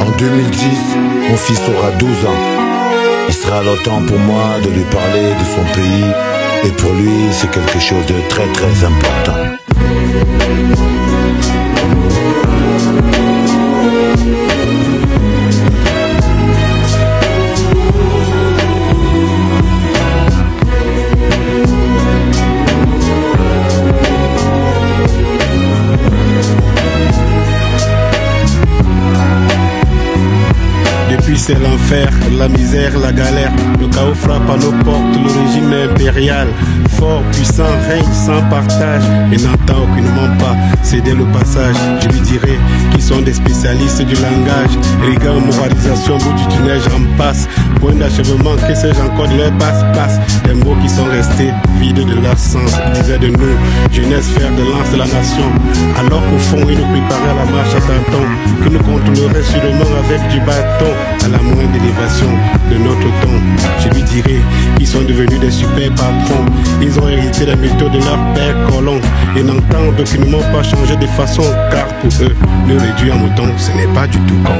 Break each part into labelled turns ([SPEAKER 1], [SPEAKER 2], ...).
[SPEAKER 1] En 2010, mon fils aura 12 ans. Il sera alors temps pour moi de lui parler de son pays. Et pour lui, c'est quelque chose de très très important.
[SPEAKER 2] Depuis c'est l'enfer, la misère, la galère. Le chaos frappe à nos portes, le régime impérial. Fort, puissant, règne sans partage. Et n'entend aucunement pas céder le passage. Je lui dirai qu'ils sont des spécialistes du langage. Rigueur, moralisation, bout du tunnel, j'en passe. Point d'achèvement, que sais-je encore de leur passe-passe. Des mots qui sont restés vides de leur sens. Ils disaient de nous, jeunesse, fer de lance de la nation. Alors qu'au fond, ils nous préparaient à la marche à tâtons. Que nous contrôleraient sûrement avec du bâton. À la moindre élévation de notre ton, je lui dirai qu'ils sont devenus des super patrons. Ils ont hérité les méthodes de leur père colon et n'entendent aucunement pas changer de façon. Car pour eux, le réduit en mouton, ce n'est pas du tout con.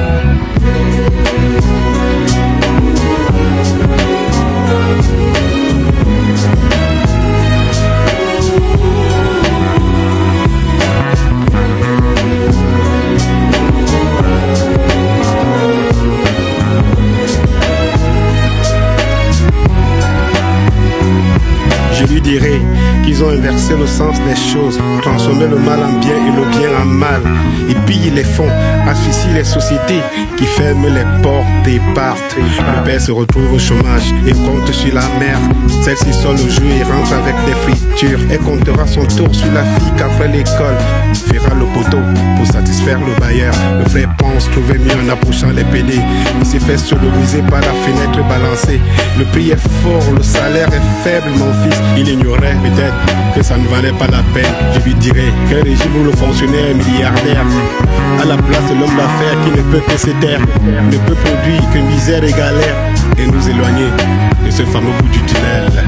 [SPEAKER 2] Je lui dirai qu'ils ont inversé le sens des choses, transformé le mal en bien et le bien en mal. Ils pillent les fonds, asphyxient les sociétés qui ferment les portes et partent. Le père se retrouve au chômage et compte sur la mère. Celle-ci sort le jeu et rentre avec des fritures. Elle comptera son tour sur la fille qu'après l'école fera le poteau pour satisfaire le bailleur. Le frère pense trouver mieux en approchant les PD. Il s'est fait sodomiser par la fenêtre balancée. Le prix est fort, le salaire est faible, mon fils. Il ignorait peut-être que ça ne valait pas la peine. Je lui dirais qu'un régime où le fonctionnaire milliardaire à la place de l'homme d'affaires qui ne peut que se taire, ne peut produire que misère et galère et nous éloigner de ce fameux bout du tunnel.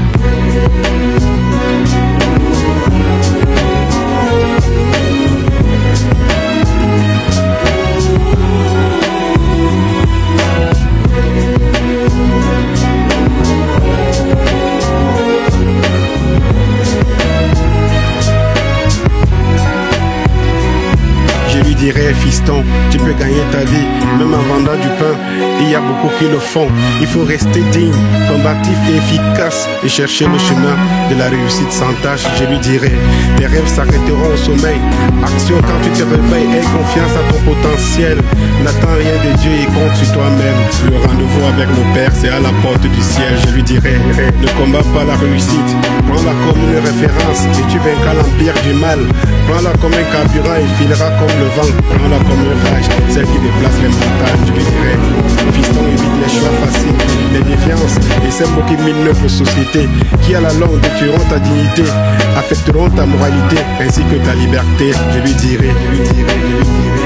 [SPEAKER 2] Dirais fiston, tu peux gagner ta vie même en vendant du pain. Il y a beaucoup qui le font. Il faut rester digne, combatif et efficace et chercher le chemin de la réussite sans tâche. Je lui dirai, tes rêves s'arrêteront au sommeil. Action quand tu te réveilles, aie confiance à ton potentiel. N'attends rien de Dieu et compte sur toi-même. Le rendez-vous avec le Père, c'est à la porte du ciel. Je lui dirai, ne combat pas la réussite, prends-la comme une référence et tu vaincras l'empire du mal. Prends-la comme un carburant et filera comme le vent. Prends-la comme une rage, celle qui déplace les montagnes. Je lui dirai, fiston, évite les choix faciles, les défiances et ces mots qui minent notre société, qui à la longue détruiront ta dignité, affecteront ta moralité ainsi que ta liberté. Je lui dirai, je lui dirai, je lui dirai.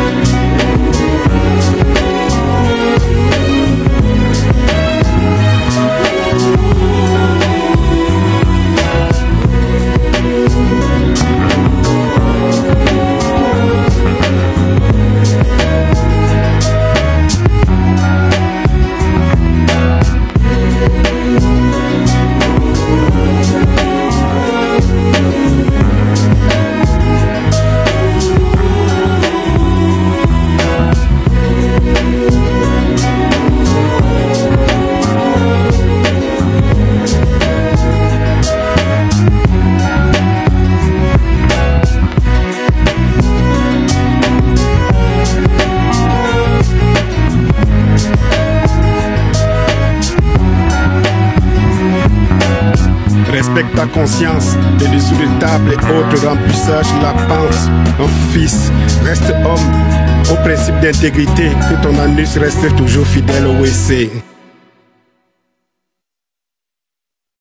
[SPEAKER 2] Respecte ta conscience, tes dessous de table et autres remplissages la pense. Mon fils, reste homme, au principe d'intégrité, que ton anus reste toujours fidèle au WC.